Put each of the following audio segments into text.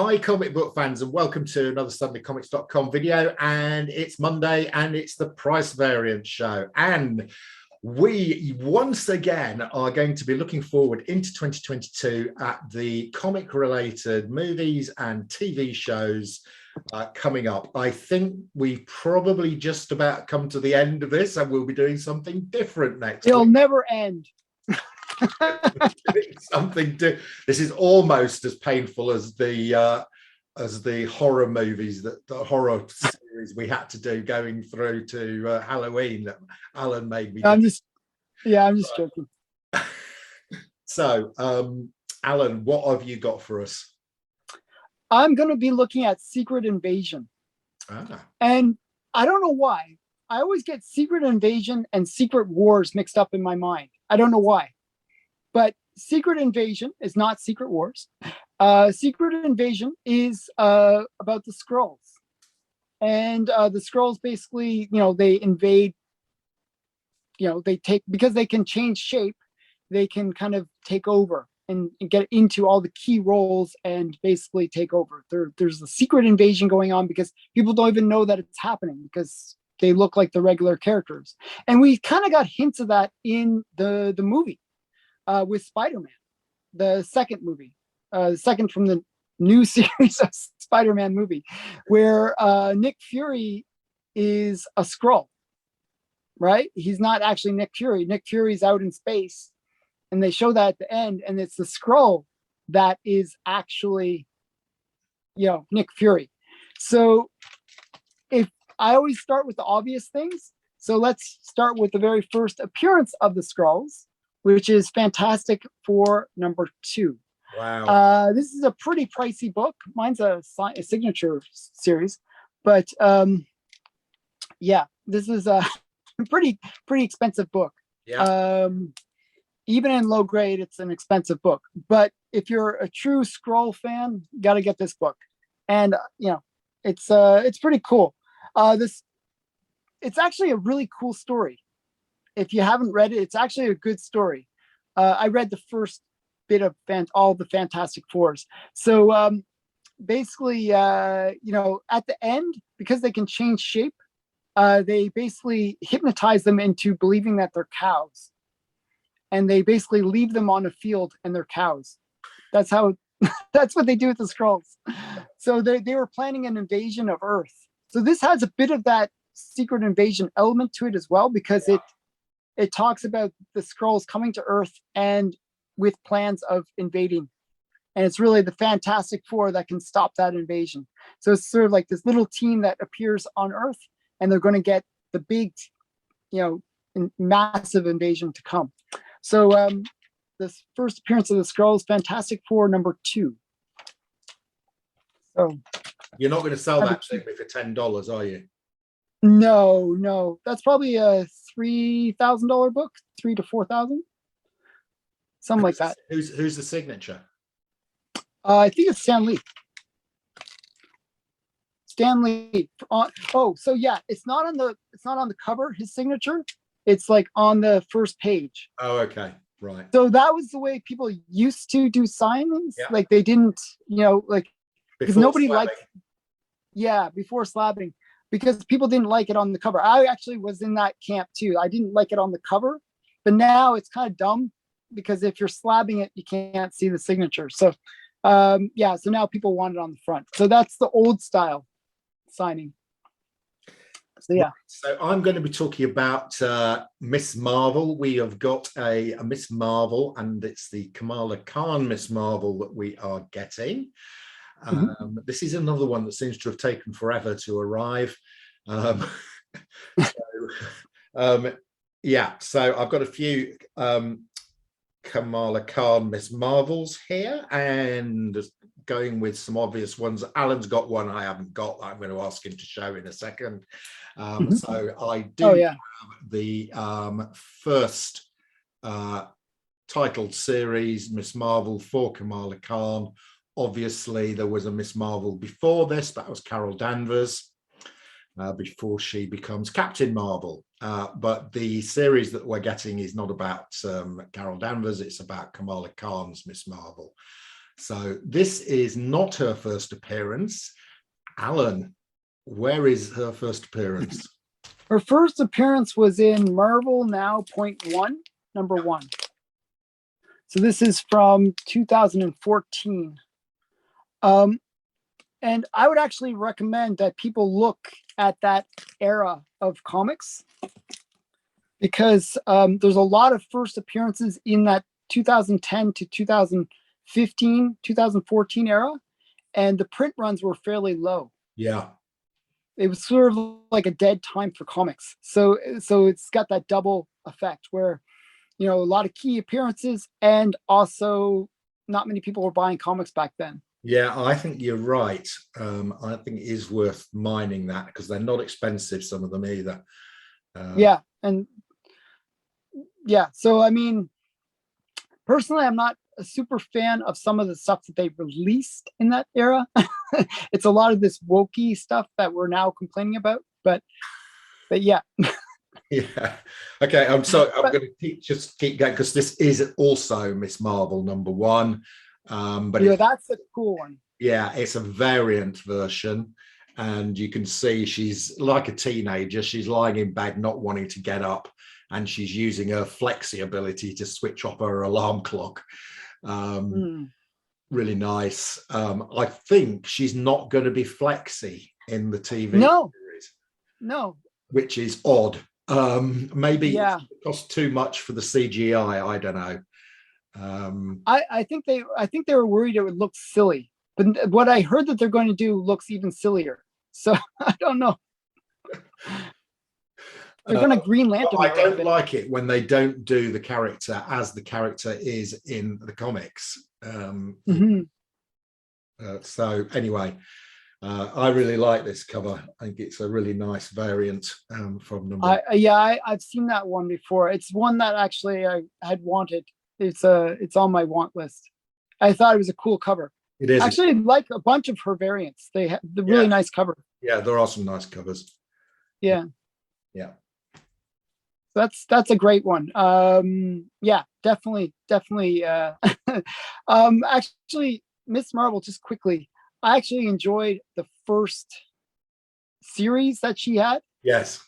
Hi comic book fans, and welcome to another SundayComics.com video. And it's Monday and it's the price variance show, and we once again are going to be looking forward into 2022 at the comic related movies and TV shows coming up. I think we probably just about come to the end of this, and we'll be doing something different next It'll week. never end. This is almost as painful as the horror movies, that the horror series we had to do going through to Halloween that Allan made me do. I'm just joking. So Allan, what have you got for us? I'm going to be looking at Secret Invasion. And I don't know why I always get Secret Invasion and Secret Wars mixed up in my mind. I don't know why. But Secret Invasion is not Secret Wars. Secret Invasion is about the Skrulls. And the Skrulls basically, they invade, they take, because they can change shape, they can kind of take over and get into all the key roles and basically take over. There's a secret invasion going on because people don't even know that it's happening because they look like the regular characters. And we kind of got hints of that in the movie. With Spider-Man, the second movie, the second from the new series of Spider-Man movie, where Nick Fury is a Skrull, right? He's not actually Nick Fury. Nick Fury's out in space, and they show that at the end, and it's the Skrull that is actually, Nick Fury. So if I always start with the obvious things, so let's start with the very first appearance of the Skrulls, which is Fantastic Four #2. Wow. This is a pretty pricey book. Mine's a signature series, but yeah, this is a pretty expensive book. Yeah. Even in low grade, it's an expensive book. But if you're a true Skrull fan, you got to get this book. And it's pretty cool. It's actually a really cool story. If you haven't read it, it's actually a good story. I read the first bit of all the Fantastic Fours. So basically, at the end, because they can change shape, they basically hypnotize them into believing that they're cows. And they basically leave them on a field and they're cows. That's what they do with the Skrulls. So they were planning an invasion of Earth. So this has a bit of that secret invasion element to it as well, because it talks about the Skrulls coming to Earth and with plans of invading. And it's really the Fantastic Four that can stop that invasion. So it's sort of like this little team that appears on Earth, and they're going to get the big, massive invasion to come. So this first appearance of the Skrulls, Fantastic Four #2. So you're not going to sell that to me for $10, are you? No, that's probably a $3,000 book, $3,000 to $4,000, something like that. Who's the signature? I think it's Stan Lee. Stan Lee. So yeah, it's not on the cover, his signature. It's like on the first page. Oh, okay, right. So that was the way people used to do signings. Yeah. Like they didn't, because nobody liked. Yeah, before slabbing. Because people didn't like it on the cover. I actually was in that camp too. I didn't like it on the cover, but now it's kind of dumb because if you're slabbing it, you can't see the signature. So so now people want it on the front. So that's the old style signing. So yeah. So I'm going to be talking about Miss Marvel. We have got a Miss Marvel, and it's the Kamala Khan Miss Marvel that we are getting. This is another one that seems to have taken forever to arrive. So I've got a few Kamala Khan Miss Marvels here, and going with some obvious ones. Alan's got one I haven't got that I'm going to ask him to show in a second. So I do have the first titled series, Miss Marvel for Kamala Khan. Obviously, there was a Miss Marvel before this. That was Carol Danvers, before she becomes Captain Marvel. But the series that we're getting is not about Carol Danvers. It's about Kamala Khan's Miss Marvel. So this is not her first appearance. Allan, where is her first appearance? Her first appearance was in Marvel Now .1, number 1. So this is from 2014. And I would actually recommend that people look at that era of comics, because there's a lot of first appearances in that 2010 to 2015, 2014 era, and the print runs were fairly low. Yeah. It was sort of like a dead time for comics. So it's got that double effect where, a lot of key appearances, and also not many people were buying comics back then. Yeah, I think you're right. I think it is worth mining that, because they're not expensive, some of them either. Yeah. And yeah, so I mean, personally, I'm not a super fan of some of the stuff that they released in that era. It's a lot of this wokey stuff that we're now complaining about, but yeah. Yeah. Okay. I'm sorry. I'm going to keep going, because this is also Miss Marvel number 1. But yeah, that's a cool one. Yeah, it's a variant version, and you can see she's like a teenager. She's lying in bed, not wanting to get up, and she's using her flexi ability to switch off her alarm clock. Really nice. I think she's not going to be flexi in the TV series. No. Which is odd. Maybe it costs too much for the CGI. I don't know. I think they were worried it would look silly, but what I heard that they're going to do looks even sillier. So I don't know. They're going to Green Lantern. I don't like it when they don't do the character as the character is in the comics. So anyway, I really like this cover. I think it's a really nice variant from number. I've seen that one before. It's one that actually I had wanted. It's on my want list. I thought it was a cool cover. It is. Actually, like a bunch of her variants. They have the really nice cover. Yeah, there are some nice covers. Yeah. Yeah. That's a great one. Yeah, definitely. Actually, Miss Marvel, just quickly, I actually enjoyed the first series that she had. Yes.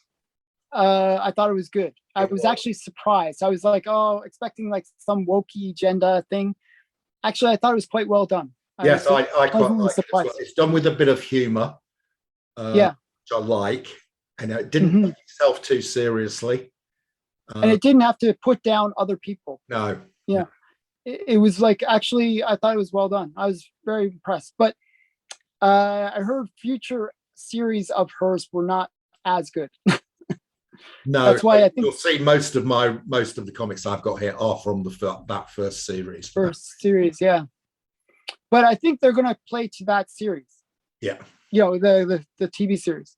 I thought it was good. I was actually surprised. I was like, expecting like some wokey agenda thing. Actually, I thought it was quite well done. Yes, I quite like it. Well. It's done with a bit of humor. Which I like. And it didn't take itself too seriously. And it didn't have to put down other people. No. Yeah. It was like, actually, I thought it was well done. I was very impressed. But I heard future series of hers were not as good. No, that's why I think you'll see most of the comics I've got here are from that first series. Yeah. But I think they're going to play to that series. Yeah. The TV series.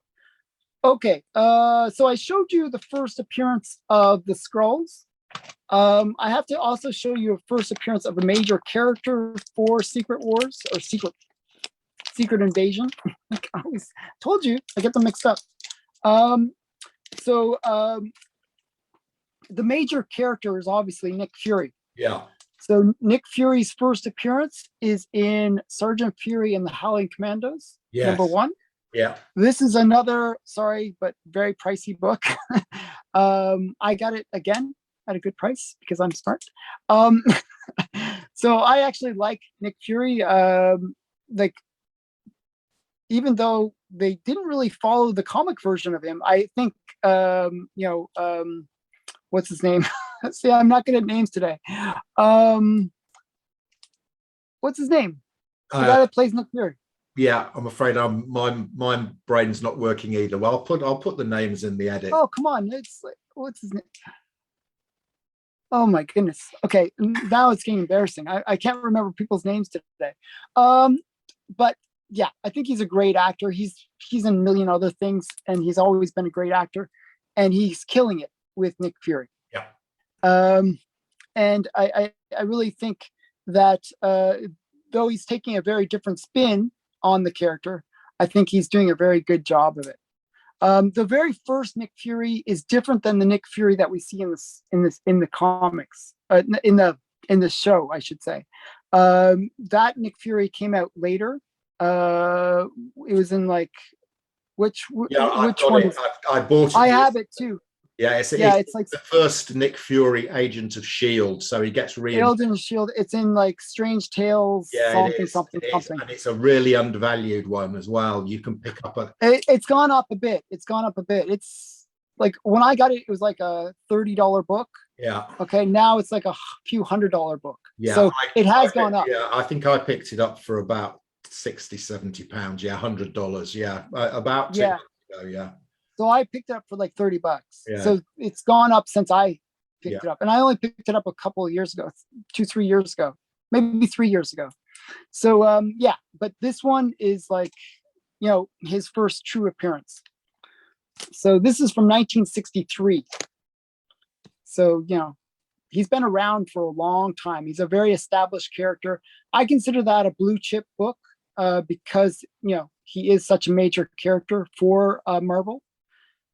Okay. So I showed you the first appearance of the Skrulls. I have to also show you a first appearance of a major character for Secret Wars or Secret Invasion. I always told you, I get them mixed up. So the major character is obviously Nick Fury. Yeah. So Nick Fury's first appearance is in Sergeant Fury and the Howling Commandos, number 1. Yeah. This is another, sorry, but very pricey book. I got it again at a good price because I'm smart. So I actually like Nick Fury. Like, even though they didn't really follow the comic version of him, I think, what's his name? See, I'm not good at names today. What's his name? The guy that plays Nick Fury. Yeah, I'm afraid my brain's not working either. Well, I'll put the names in the edit. Oh, come on. It's like, what's his name? Oh my goodness. Okay, now it's getting embarrassing. I can't remember people's names today. But yeah, I think he's a great actor. He's in a million other things, and he's always been a great actor, and he's killing it with Nick Fury. Yeah. And I really think that though he's taking a very different spin on the character, I think he's doing a very good job of it. The very first Nick Fury is different than the Nick Fury that we see in the comics, in the show, I should say. That Nick Fury came out later. It was in like which one? I bought it. I have it too. Yeah, it's like the first Nick Fury Agent of S.H.I.E.L.D., so he gets Agent of S.H.I.E.L.D. It's in like Strange Tales, something. And it's a really undervalued one as well. You can pick up it's gone up a bit. It's like when I got it, it was like a $30 book. Yeah. Okay, now it's like a few $100 book. Yeah. So it has gone up. Yeah, I think I picked it up for about 60, 70 pounds. Yeah, $100. Yeah, about 2 months ago. Yeah. So I picked it up for like $30. Yeah. So it's gone up since I picked it up. And I only picked it up a couple of years ago, 2-3 years ago, maybe 3 years ago. So yeah, but this one is like, his first true appearance. So this is from 1963. So, he's been around for a long time. He's a very established character. I consider that a blue chip book because, he is such a major character for Marvel.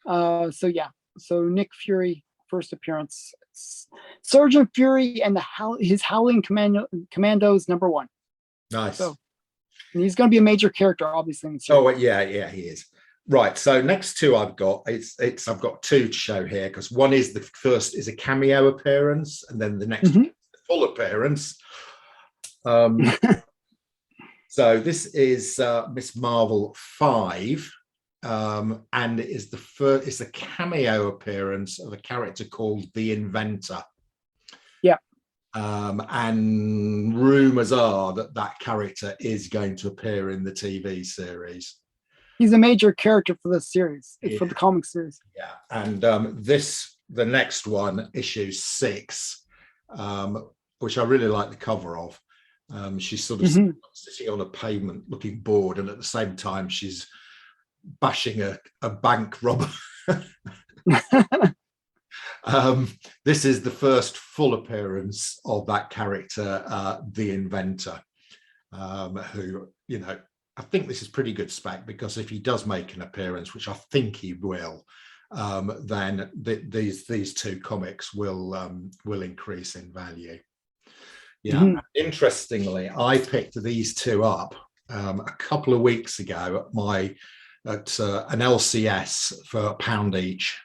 So yeah, so Nick Fury, first appearance. Sergeant Fury and his Howling Commandos #1. Nice. So he's going to be a major character, obviously. Yeah, he is. Right. So next two I've got, I've got two to show here because one is the first is a cameo appearance, and then the next one is the full appearance. So this is Miss Marvel 5. And it is it's a cameo appearance of a character called the Inventor. Yeah. And rumors are that character is going to appear in the TV series. He's a major character for the series, for the comic series. Yeah. And the next one, issue 6, which I really like the cover of. She's sort of sitting on a pavement looking bored, and at the same time she's bashing a bank robber. This is the first full appearance of that character, the Inventor, who, I think this is pretty good spec, because if he does make an appearance, which I think he will, then these two comics will increase in value. Yeah. Interestingly, I picked these two up a couple of weeks ago at an LCS for £1 each.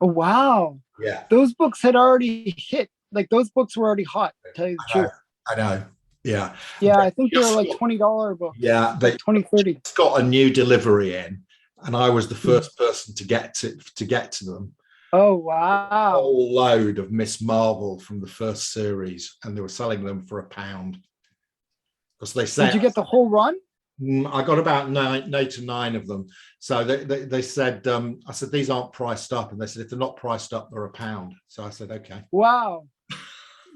Oh wow! Yeah, those books had already hit. Like those books were already hot. To tell you the truth. I know. Yeah. Yeah, I think they were like $20 books. Yeah, they 20-30. It's got a new delivery in, and I was the first person to get to them. Oh wow! A whole load of Miss Marvel from the first series, and they were selling them for £1 because they said. Did you get the whole run? I got about 8 to 9 of them. So they said, I said, these aren't priced up. And they said, if they're not priced up, they're £1. So I said, okay. Wow.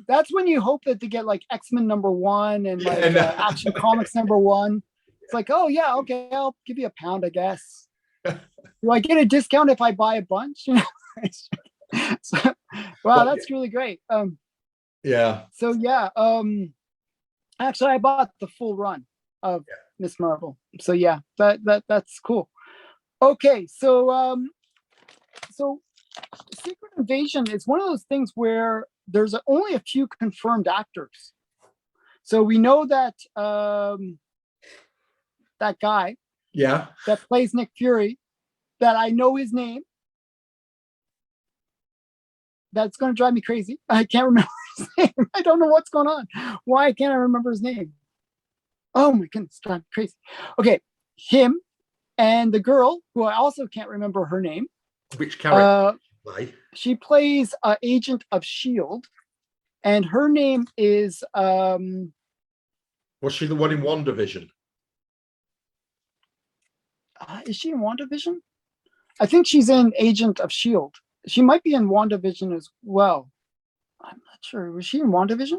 That's when you hope that they get like X-Men #1 and like Action Comics #1. It's like, oh yeah, okay, I'll give you £1, I guess. Do I get a discount if I buy a bunch? So, wow, that's really great. Yeah. So yeah, actually I bought the full run of Miss Marvel. So yeah, that's cool. Okay, so so Secret Invasion is one of those things where there's only a few confirmed actors. So we know that that guy that plays Nick Fury, that I know his name. That's going to drive me crazy. I can't remember his name. I don't know what's going on. Why can't I remember his name? Oh my goodness, drive me crazy. Okay, him and the girl, who I also can't remember her name. Which character? She plays Agent of S.H.I.E.L.D. And her name is... was she the one in WandaVision? Is she in WandaVision? I think she's in Agent of S.H.I.E.L.D. She might be in WandaVision as well. I'm not sure. Was she in WandaVision?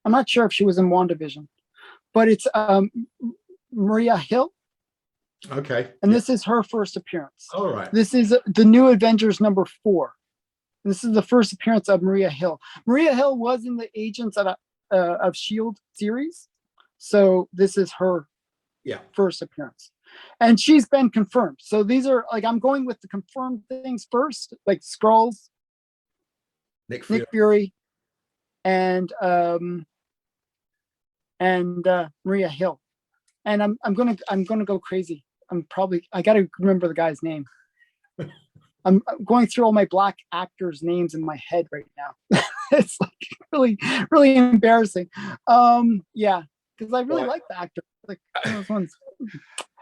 I'm not sure if she was in WandaVision. But it's Maria Hill. Okay. And this is her first appearance. All right. This is the New Avengers #4. This is the first appearance of Maria Hill. Maria Hill was in the Agents of S.H.I.E.L.D. series. So this is her first appearance. And she's been confirmed. So these are like, I'm going with the confirmed things first, like Skrulls, Nick Fury, and and Maria Hill. And I'm gonna go crazy. I got to remember the guy's name. I'm going through all my black actors' names in my head right now. It's like really, really embarrassing. Yeah, because I really like the actor. Like those ones.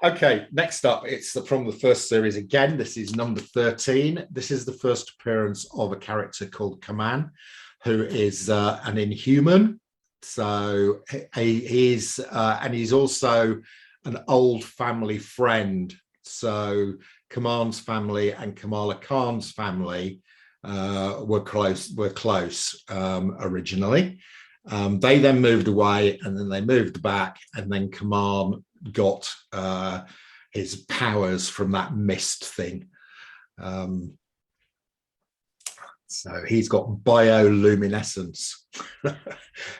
Okay, next up, it's from the first series again. This is number 13. This is the first appearance of a character called Command, who is an Inhuman. So he is, and he's also an old family friend. So Command's family and Kamala Khan's family were close originally. They then moved away, and then they moved back, and then Command got his powers from that mist thing. So he's got bioluminescence.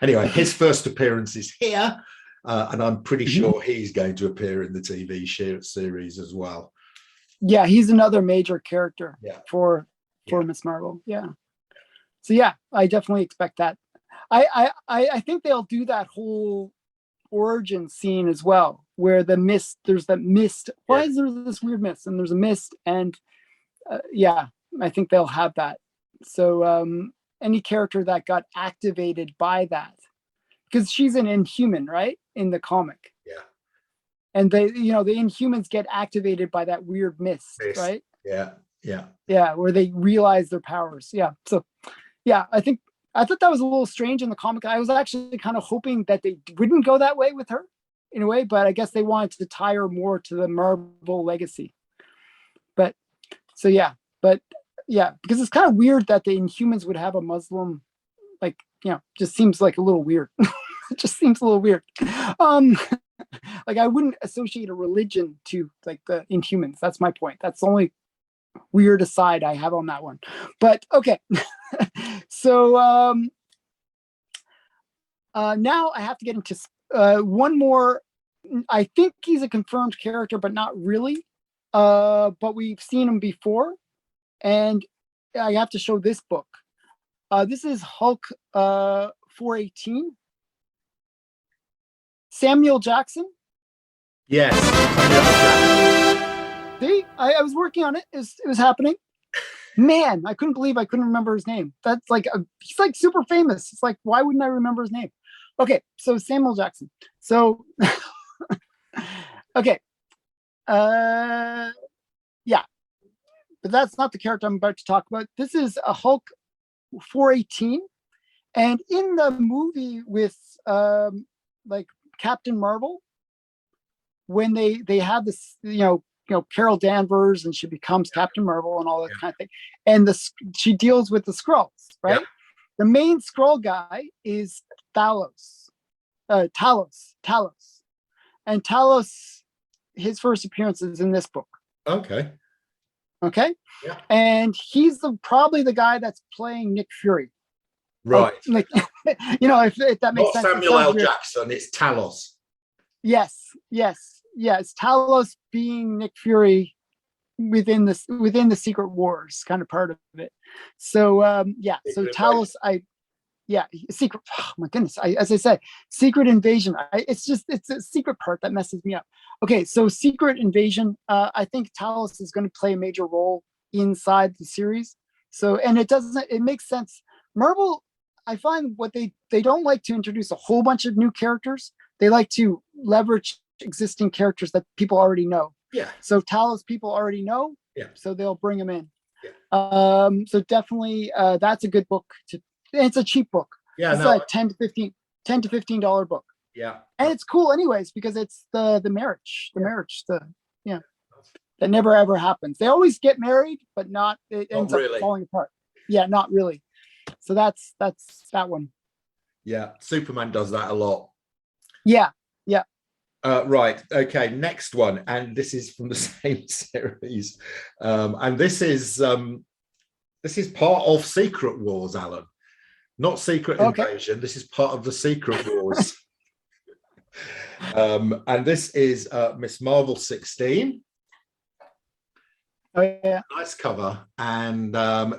Anyway, his first appearance is here, and I'm pretty sure he's going to appear in the TV series as well. Yeah, he's another major character for Miss Marvel. Yeah. So yeah, I definitely expect that. I think they'll do that whole origin scene as well, where there's that mist. Why is there this weird mist? And there's a mist, and yeah, I think they'll have that. So any character that got activated by that, because she's an Inhuman, right, in the comic. Yeah. And the Inhumans get activated by that weird mist, right? Yeah. Yeah, where they realize their powers. Yeah. So yeah, I thought that was a little strange in the comic. I was actually kind of hoping that they wouldn't go that way with her in a way, but I guess they wanted to tie her more to the Marvel legacy. But so yeah, because it's kind of weird that the Inhumans would have a Muslim, like, just seems like a little weird. It just seems a little weird. Like I wouldn't associate a religion to like the Inhumans. That's my point. That's the only weird aside I have on that one. But okay. So now I have to get into one more. I think he's a confirmed character, but not really. But we've seen him before, and I have to show this book. This is Hulk 418. Samuel Jackson. Yes. See, I was working on it. It was happening. Man, I couldn't believe I couldn't remember his name. That's like he's like super famous. It's like, why wouldn't I remember his name? Okay, so Samuel Jackson. So okay. Yeah. But that's not the character I'm about to talk about. This is a Hulk 418. And in the movie with like Captain Marvel, when they have this, Carol Danvers, and she becomes Captain Marvel and all that kind of thing, and she deals with the Skrulls, right? Yeah. The main Skrull guy is Talos, and Talos, his first appearance is in this book. Okay. Yeah. And he's probably the guy that's playing Nick Fury. Right. Like, if that makes sense. Not Samuel L. Jackson, it's Talos. Yes. It's Talos being Nick Fury within the Secret Wars kind of part of it. So so Talos, secret. Oh my goodness! As I said, Secret Invasion. It's a secret part that messes me up. Okay, so Secret Invasion. I think Talos is going to play a major role inside the series. So, and it makes sense. Marvel, I find what they don't like to introduce a whole bunch of new characters. They like to leverage existing characters that people already know. Yeah. So Talos people already know. Yeah. So they'll bring them in. Yeah. So definitely that's a good book it's a cheap book. Yeah. It's like $10 to $15 book. Yeah. And it's cool anyways, because it's the marriage. That never ever happens. They always get married, but it ends up falling apart. Yeah, not really. So that's that one. Yeah. Superman does that a lot. Yeah. Right. Okay. Next one, and this is from the same series, and this is part of Secret Wars, Alan. Not Secret Invasion. This is part of the Secret Wars, and this is Miss Marvel 16. Oh yeah. Nice cover, and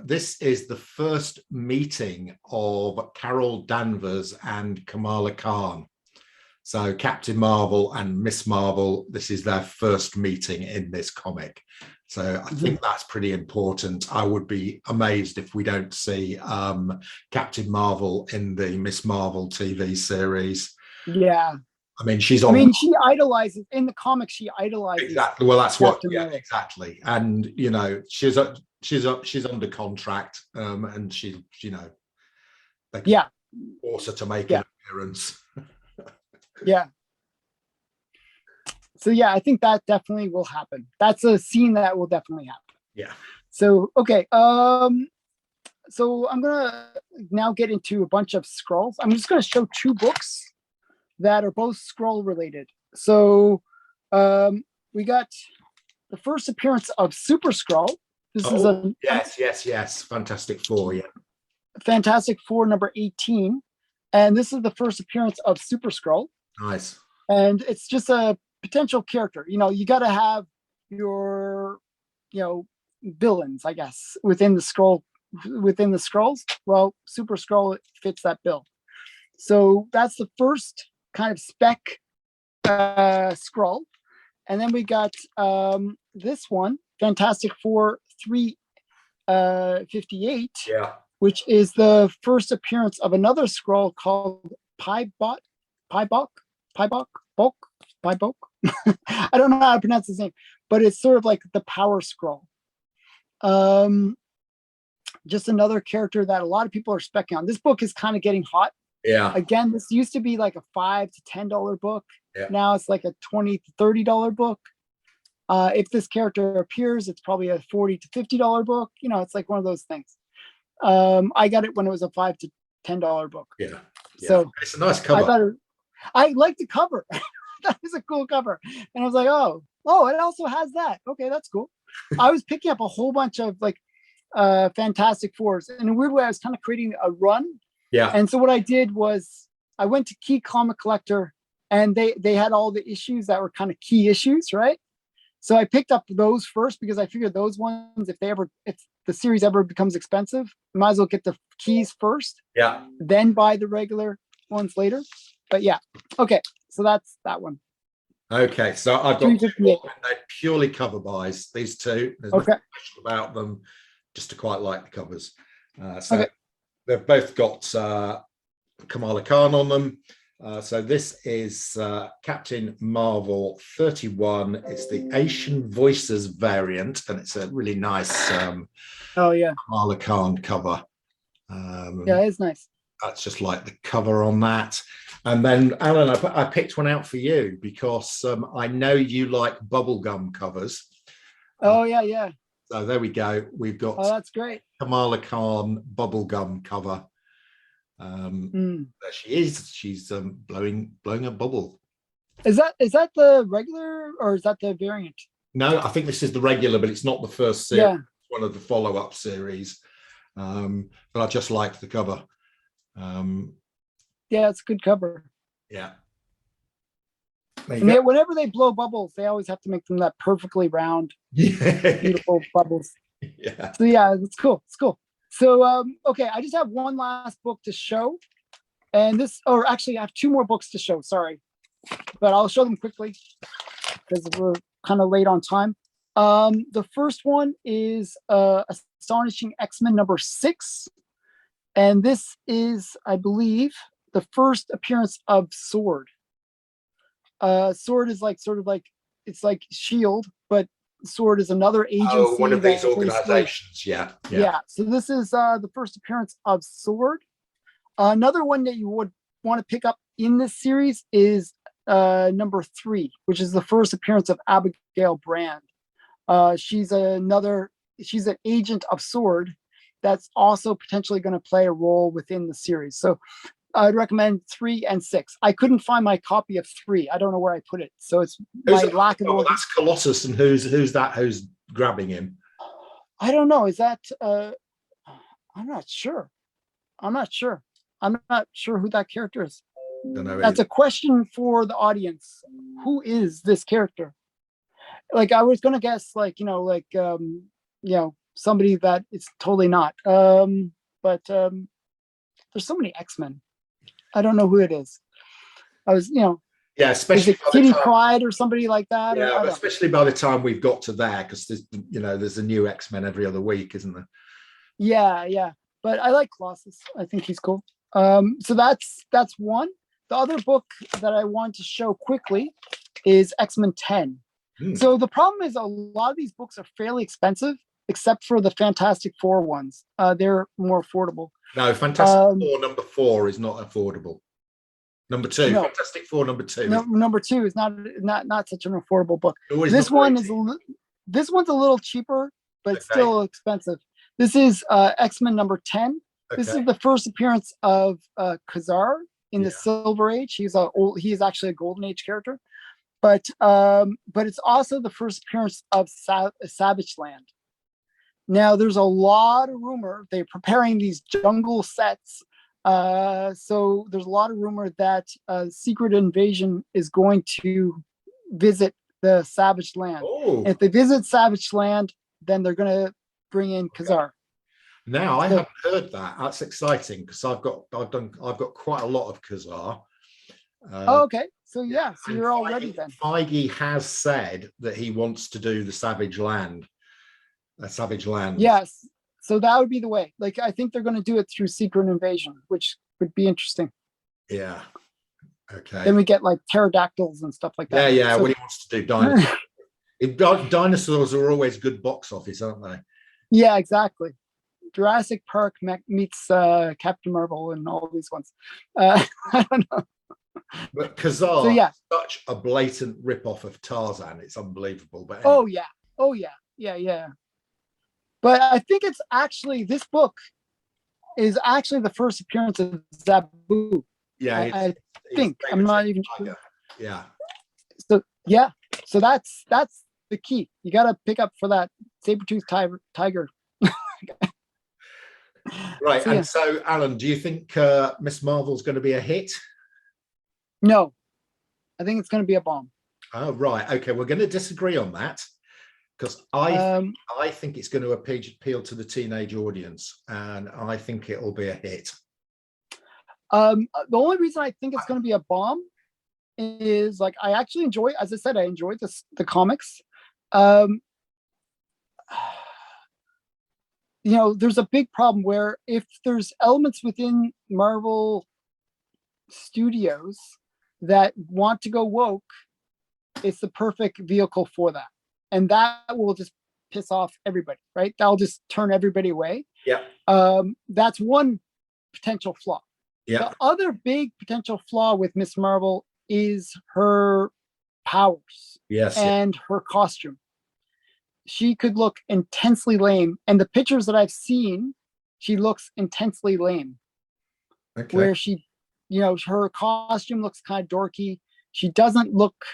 this is the first meeting of Carol Danvers and Kamala Khan. So Captain Marvel and Miss Marvel, this is their first meeting in this comic. So I think that's pretty important. I would be amazed if we don't see Captain Marvel in the Miss Marvel TV series. Yeah. I mean, she's on. I mean, she idolizes in the comics. She idolizes. Exactly. Well, that's what. Yeah, Marvel. exactly. And you know, she's under contract, and she, you know, they can force her to make an appearance. Yeah. So yeah, I think that definitely will happen. That's a scene that will definitely happen. Yeah. So okay. So I'm gonna now get into a bunch of scrolls. I'm just gonna show 2 books that are both scroll related. So we got the first appearance of Super Skrull. This is a yes. Fantastic Four, yeah. Fantastic Four number 18. And this is the first appearance of Super Skrull. Nice. And it's just a potential character. You know, you gotta have your, you know, villains, I guess, within the scrolls. Well, Super Skrull fits that bill. So that's the first kind of spec scroll. And then we got this one, Fantastic Four 358, which is the first appearance of another scroll called Piebok. I don't know how to pronounce his name, but it's sort of like the power scroll. Just another character that a lot of people are specking on. This book is kind of getting hot. Yeah. Again, this used to be like a $5 to $10 book. Yeah. Now it's like a $20 to $30 book. If this character appears, it's probably a $40 to $50 book. You know, it's like one of those things. I got it when it was a $5 to $10 book. Yeah. So it's a nice cover. I like the cover. That is a cool cover. And I was like, oh, it also has that. Okay, that's cool. I was picking up a whole bunch of like Fantastic Fours. And in a weird way, I was kind of creating a run. Yeah. And so what I did was I went to Key Comic Collector, and they had all the issues that were kind of key issues, right? So I picked up those first because I figured those ones, if the series ever becomes expensive, I might as well get the keys first. Yeah. Then buy the regular ones later. But yeah. Okay. So that's that one. Okay. So I've got 2 more, and they're purely cover buys. These 2. There's nothing special about them. Just to quite like the covers. They've both got Kamala Khan on them. So this is Captain Marvel 31. It's the Asian Voices variant, and it's a really nice Kamala Khan cover. Yeah, it's nice. That's just like the cover on that. And then, Alan, I picked one out for you because I know you like bubblegum covers. Oh, yeah. So there we go. We've got that's great. Kamala Khan bubblegum cover. There she is. She's blowing a bubble. Is that the regular or is that the variant? No, I think this is the regular, but it's not the first series. Yeah. It's one of the follow-up series. But I just like the cover. Yeah, it's a good cover. Yeah. And whenever they blow bubbles, they always have to make them that perfectly round, beautiful bubbles. Yeah. So yeah, it's cool. It's cool. So okay, I just have one last book to show, and actually, I have 2 more books to show. Sorry, but I'll show them quickly because we're kind of late on time. The first one is Astonishing X-Men number 6, and this is, I believe, the first appearance of Sword. Sword is like sort of like it's like Shield, but Sword is another agency. Oh, one of these organizations. Yeah. So this is the first appearance of Sword. Another one that you would want to pick up in this series is number 3, which is the first appearance of Abigail Brand. She's an agent of Sword that's also potentially going to play a role within the series. So I'd recommend 3 and 6. I couldn't find my copy of 3. I don't know where I put it. So it's my lack of. Oh, that's Colossus, and who's that? Who's grabbing him? I don't know. Is that? I'm not sure. I'm not sure who that character is. Don't know. That's a question for the audience. Who is this character? Like I was gonna guess, somebody that it's totally not. But there's so many X-Men. I don't know who it is. I was, Yeah, especially is it Kitty Pryde or somebody like that? Yeah, especially by the time we've got to there, because there's a new X-Men every other week, isn't there? Yeah. But I like Colossus. I think he's cool. So that's one. The other book that I want to show quickly is X-Men 10. So the problem is a lot of these books are fairly expensive, except for the Fantastic Four ones. They're more affordable. No, Fantastic Four number 4 is not affordable. Number 2, no. Fantastic Four number 2. No, number 2 is not such an affordable book. This one's a little cheaper, but still expensive. This is X-Men number 10. Okay. This is the first appearance of Khazar in the Silver Age. He is actually a Golden Age character, but it's also the first appearance of Savage Land. Now, there's a lot of rumor they're preparing these jungle sets. So there's a lot of rumor that Secret Invasion is going to visit the Savage Land. If they visit Savage Land, then they're going to bring in Khazar. Now, I haven't heard that. That's exciting because I've got quite a lot of Khazar. Okay. So so you're all ready then. Feige has said that he wants to do the Savage Land. Savage Land. Yes. So that would be the way. Like, I think they're going to do it through Secret Invasion, which would be interesting. Yeah. Okay. Then we get like pterodactyls and stuff like that. Yeah. So, when he wants to do dinosaurs. Dinosaurs are always good box office, aren't they? Yeah, exactly. Jurassic Park meets Captain Marvel and all these ones. I don't know. But Khazar is such a blatant rip-off of Tarzan. It's unbelievable. But anyway. Oh yeah. But I think it's actually, this book is actually the first appearance of Zabu. Yeah, I think. I'm not even sure. Yeah. So that's the key. You got to pick up for that saber-toothed tiger. Right. So, Alan, do you think Miss Marvel's going to be a hit? No. I think it's going to be a bomb. Oh, right. Okay. We're going to disagree on that. Because I think it's going to appeal to the teenage audience, and I think it'll be a hit. The only reason I think it's going to be a bomb is, like, I actually enjoy, as I said, I enjoyed the comics. There's a big problem where if there's elements within Marvel Studios that want to go woke, it's the perfect vehicle for that. And that will just piss off everybody, right? That'll just turn everybody away. Yeah. That's one potential flaw. Yeah. The other big potential flaw with Miss Marvel is her powers. Yes. And her costume. She could look intensely lame. And the pictures that I've seen, she looks intensely lame. Okay. Where she, her costume looks kind of dorky. She doesn't look...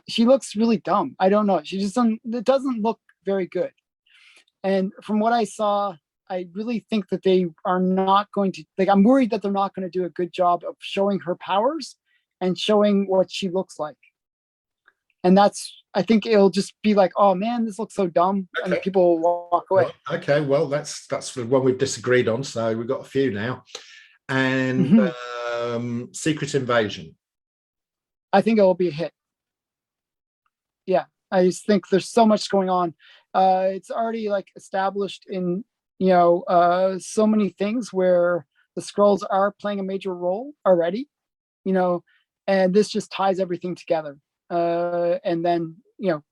She looks really dumb. I don't know. It doesn't look very good. And from what I saw, I really think that they are not going to, I'm worried that they're not going to do a good job of showing her powers and showing what she looks like. And I think it'll just be like, oh man, this looks so dumb. Okay. And people will walk away. Okay. Well, that's the one we've disagreed on. So we've got a few now. And Secret Invasion. I think it will be a hit. Yeah, I just think there's so much going on. It's already established in so many things where the Skrulls are playing a major role already, and this just ties everything together, and then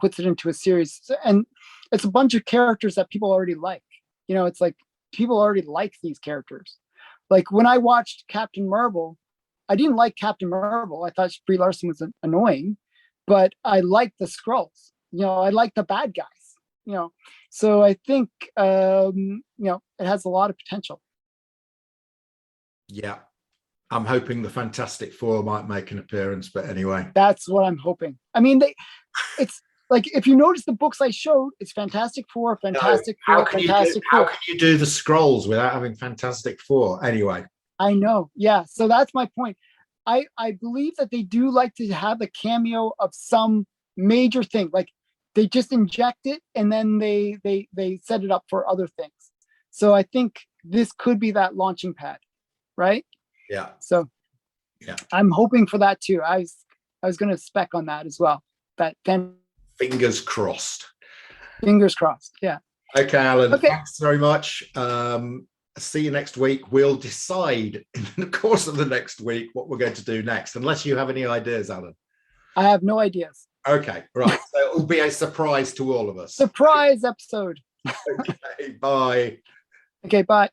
puts it into a series. And it's a bunch of characters that people already like. It's like people already like these characters. Like when I watched Captain Marvel, I didn't like Captain Marvel. I thought Brie Larson was annoying. But I like the Skrulls, I like the bad guys, so I think, it has a lot of potential. Yeah. I'm hoping the Fantastic Four might make an appearance, but anyway. That's what I'm hoping. I mean, it's like, if you notice the books I showed, it's Fantastic Four, Fantastic Four, Fantastic Four. How can you do the Skrulls without having Fantastic Four? Anyway. I know. Yeah. So that's my point. I believe that they do like to have a cameo of some major thing. Like they just inject it and then they set it up for other things. So I think this could be that launching pad, right? Yeah. So Yeah. I'm hoping for that too. I was going to spec on that as well. That then. Fingers crossed. Fingers crossed. Yeah. Okay, Alan. Okay. Thanks very much. See you next week. We'll decide in the course of the next week what we're going to do next, unless you have any ideas, Alan. I have no ideas. Okay, right. So it'll be a surprise to all of us. Surprise episode. Okay, bye. Okay, bye.